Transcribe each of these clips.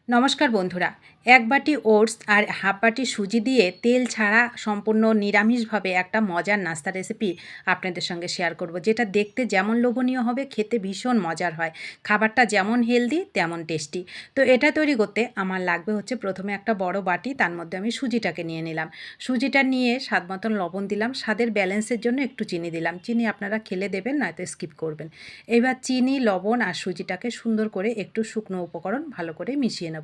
নমস্কার বন্ধুরা, এক বাটি ওটস আর হাফ বাটি সুজি দিয়ে তেল ছাড়া সম্পূর্ণ নিরামিষভাবে একটা মজার নাস্তা রেসিপি আপনাদের সঙ্গে শেয়ার করব, যেটা দেখতে যেমন লোভনীয় হবে, খেতে ভীষণ মজার হয়। খাবারটা যেমন হেলদি তেমন টেস্টি। তো এটা তৈরি করতে আমার লাগবে হচ্ছে প্রথমে একটা বড় বাটি, তার মধ্যে আমি সুজিটাকে নিয়ে নিলাম। সুজিটা নিয়ে স্বাদ মতন লবণ দিলাম, স্বাদের ব্যালেন্সের জন্য একটু চিনি দিলাম। চিনি আপনারা খেলে দেবেন, নয়তো স্কিপ করবেন। এবার চিনি, লবণ আর সুজিটাকে সুন্দর করে একটু শুকনো উপকরণ ভালো করে মিশিয়ে নেব।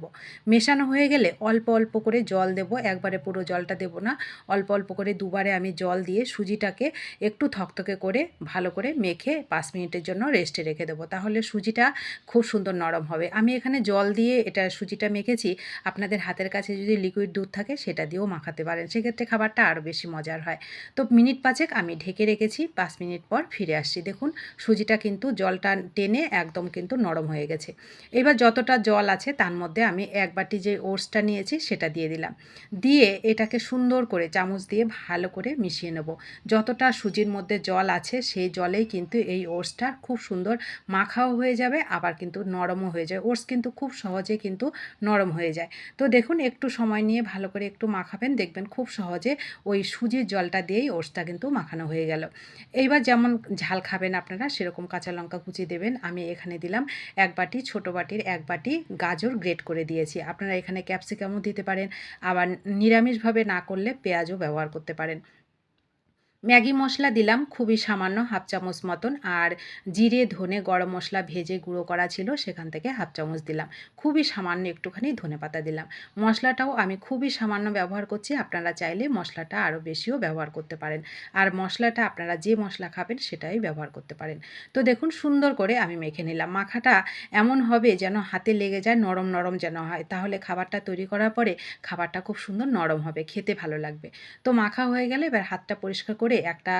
মেশানো হয়ে গেলে অল্প অল্প করে জল দেব, একবারে পুরো জলটা দেব না। অল্প অল্প করে দুবারে আমি জল দিয়ে সুজিটাকে একটু থকথকে করে ভালো করে মেখে 5 মিনিটের জন্য রেস্টে রেখে দেবো। তাহলে সুজিটা খুব সুন্দর নরম হবে। আমি এখানে জল দিয়ে এটা সুজিটা মেখেছি। আপনাদের হাতের কাছে যদি লিকুইড দুধ থাকে সেটা দিয়েও মাখাতে পারেন, সেক্ষেত্রে খাবারটা আরও বেশি মজার হয়। তো মিনিট 5 আমি ঢেকে রেখেছি। 5 মিনিট পর ফিরে আসছি। দেখুন সুজিটা কিন্তু জলটা টেনে একদম কিন্তু নরম হয়ে গেছে। এবার যতটা জল আছে তার মধ্যে আমি এক বাটি যে ওটসটা নিয়েছি সেটা দিয়ে দিলাম। দিয়ে এটাকে সুন্দর করে চামচ দিয়ে ভালো করে মিশিয়ে নেব। যতটা সুজির মধ্যে জল আছে সেই জলেই কিন্তু এই ওটসটা খুব সুন্দর মাখাও হয়ে যাবে, আবার কিন্তু নরমও হয়ে যায়। ওটস কিন্তু খুব সহজে কিন্তু নরম হয়ে যায়। তো দেখুন একটু সময় নিয়ে ভালো করে একটু মাখাবেন, দেখবেন খুব সহজে ওই সুজির জলটা দিয়েই ওটসটা কিন্তু মাখানো হয়ে গেল। এইবার যেমন ঝাল খাবেন আপনারা সেরকম কাঁচা লঙ্কা কুচি দেবেন। আমি এখানে দিলাম এক বাটি, ছোটো বাটির এক বাটি গাজর গ্রেট করে দিয়েছি। আপনারা এখানে ক্যাপসিকামও দিতে পারেন, আবার নিরামিষভাবে না করলে পেঁয়াজও ব্যবহার করতে পারেন। ম্যাগি মশলা দিলাম খুবই সামান্য, হাফ চামচ মতন। আর জিরে, ধনে, গরম মশলা ভেজে গুঁড়ো করা ছিল, সেখান থেকে হাফ চামচ দিলাম। খুবই সামান্য একটুখানি ধনেপাতা দিলাম। মশলাটাও আমি খুবই সামান্য ব্যবহার করছি, আপনারা চাইলে মশলাটা আরও বেশিও ব্যবহার করতে পারেন। আর মশলাটা আপনারা যে মশলা খাবেন সেটাই ব্যবহার করতে পারেন। তো দেখুন সুন্দর করে আমি মেখে নিলাম। মাখাটা এমন হবে যেন হাতে লেগে যায়, নরম নরম যেন হয়, তাহলে খাবারটা তৈরি করার পরে খাবারটা খুব সুন্দর নরম হবে, খেতে ভালো লাগবে। তো মাখা হয়ে গেলে এবার হাতটা পরিষ্কার করে একটা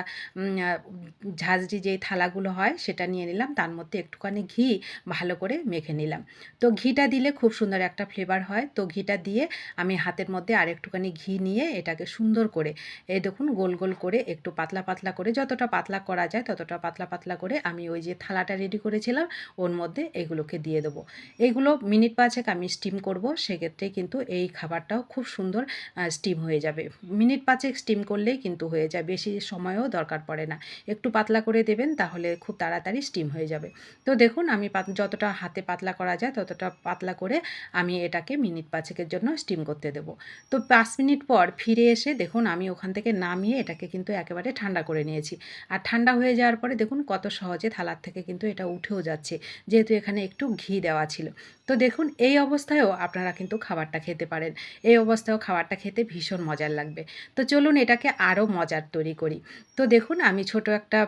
ঝাঁঝরি যেই থালাগুলো হয় সেটা নিয়ে নিলাম, তার মধ্যে একটুখানি ঘি ভালো করে মেখে নিলাম। তো ঘিটা দিলে খুব সুন্দর একটা ফ্লেভার হয়। তো ঘিটা দিয়ে আমি হাতের মধ্যে আর একটুখানি ঘি নিয়ে এটাকে সুন্দর করে এই দেখুন গোল গোল করে একটু পাতলা পাতলা করে, যতটা পাতলা করা যায় ততটা পাতলা পাতলা করে আমি ওই যে থালাটা রেডি করেছিলাম ওর মধ্যে এগুলোকে দিয়ে দেবো। এইগুলো মিনিট 5 আমি স্টিম করব, সেক্ষেত্রে কিন্তু এই খাবারটাও খুব সুন্দর স্টিম হয়ে যাবে। মিনিট 5 স্টিম করলেই কিন্তু হয়ে যায়, বেশি সময়ও দরকার পড়ে না। একটু পাতলা করে দেবেন, তাহলে খুব তাড়াতাড়ি স্টিম হয়ে যাবে। তো দেখুন আমি যতটা হাতে পাতলা করা যায় ততটা পাতলা করে আমি এটাকে মিনিট 5 জন্য স্টিম করতে দেবো। তো 5 মিনিট পর ফিরে এসে দেখুন আমি ওখান থেকে নামিয়ে এটাকে কিন্তু একেবারে ঠান্ডা করে নিয়েছি। আর ঠান্ডা হয়ে যাওয়ার পরে দেখুন কত সহজে থালার থেকে কিন্তু এটা উঠেও যাচ্ছে, যেহেতু এখানে একটু ঘি দেওয়া ছিল। তো দেখুন এই অবস্থায়ও আপনারা কিন্তু খাবারটা খেতে পারেন। এই অবস্থায়ও খাবারটা খেতে ভীষণ মজার লাগবে। তো চলুন এটাকে আরও মজার তৈরি করি। তো দেখুন আমি ছোট একটা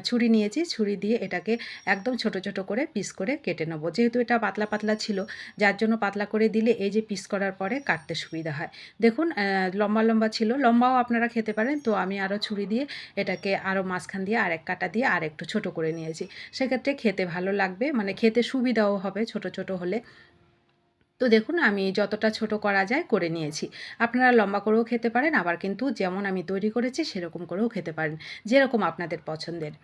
ছুরি নিয়েছি, ছুরি দিয়ে এটাকে একদম ছোট ছোট করে পিস করে কেটে নেবো। যেহেতু এটা পাতলা পাতলা ছিল, যার জন্য পাতলা করে দিলে এই যে পিস করার পরে কাটতে সুবিধা হয়। দেখুন লম্বা লম্বা ছিল, লম্বাও আপনারা খেতে পারেন। তো আমি আরও ছুরি দিয়ে এটাকে আরও মাঝখান দিয়ে আরেক কাটা দিয়ে আর একটু ছোট করে নিয়েছি। সেক্ষেত্রে খেতে ভালো লাগবে, মানে খেতে সুবিধাও হবে ছোট ছোট হলে। তো দেখুন আমি যতটা ছোট করা যায় করে নিয়েছি। আপনারা লম্বা করেও খেতে পারেন, আবার কিন্তু যেমন আমি তৈরি করেছি সেরকম করেও খেতে পারেন, যেরকম আপনাদের পছন্দের।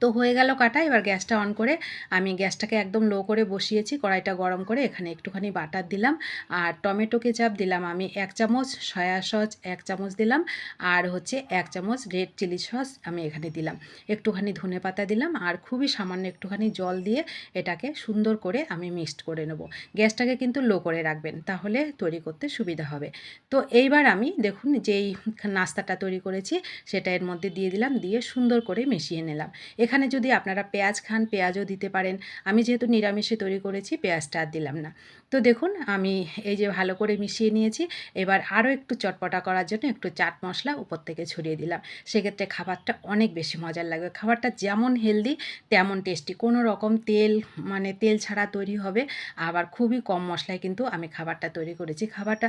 তো হয়ে গেল কাটা। এবার গ্যাসটা অন করে আমি গ্যাসটাকে একদম লো করে বসিয়েছি, কড়াইটা গরম করে এখানে একটুখানি বাটার দিলাম। আর টমেটো কেচাপ দিলাম আমি 1 চামচ, সয়া সস 1 চামচ দিলাম, আর হচ্ছে 1 চামচ রেড চিলি সস আমি এখানে দিলাম। একটুখানি ধনেপাতা দিলাম, আর খুবই সামান্য একটুখানি জল দিয়ে এটাকে সুন্দর করে আমি মিক্সড করে নেব। গ্যাসটাকে কিন্তু লো করে রাখবেন, তাহলে তৈরি করতে সুবিধা হবে। তো এইবার আমি দেখুন যেই নাস্তাটা তৈরি করেছি সেটা এর মধ্যে দিয়ে দিলাম, দিয়ে সুন্দর করে মিশিয়ে নিলাম। এখানে যদি আপনারা পেঁয়াজ খান পেঁয়াজও দিতে পারেন। আমি যেহেতু নিরামিষে তৈরি করেছি পেঁয়াজটা আর দিলাম না। তো দেখুন আমি এই যে ভালো করে মিশিয়ে নিয়েছি। এবার আরও একটু চটপটা করার জন্য একটু চাট মশলা উপর থেকে ছড়িয়ে দিলাম। সেক্ষেত্রে খাবারটা অনেক বেশি মজার লাগবে। খাবারটা যেমন হেলদি তেমন টেস্টি। কোনো রকম তেল, মানে তেল ছাড়া তৈরি হবে, আবার খুবই কম মশলায় কিন্তু আমি খাবারটা তৈরি করেছি। খাবারটা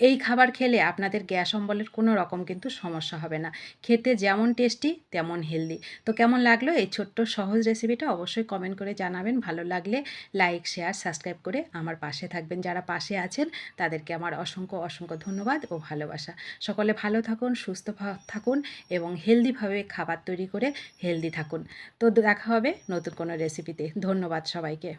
এই খাবার খেলে আপনাদের গ্যাস অম্বলের কোনো রকম কিন্তু সমস্যা হবে না। খেতে যেমন টেস্টি তেমন হেলদি। তো কেমন লাগলো এই ছোট্ট সহজ রেসিপিটা অবশ্যই কমেন্ট করে জানাবেন। ভালো লাগলে লাইক, শেয়ার, সাবস্ক্রাইব করে আমার পাশে থাকবেন। যারা পাশে আছেন তাদেরকে আমার অসংখ্য অসংখ্য ধন্যবাদ ও ভালোবাসা। সকলে ভালো থাকুন, সুস্থ থাকুন এবং হেলদিভাবে খাবার তৈরি করে হেলদি থাকুন। তো দেখা হবে নতুন কোনো রেসিপিতে। ধন্যবাদ সবাইকে।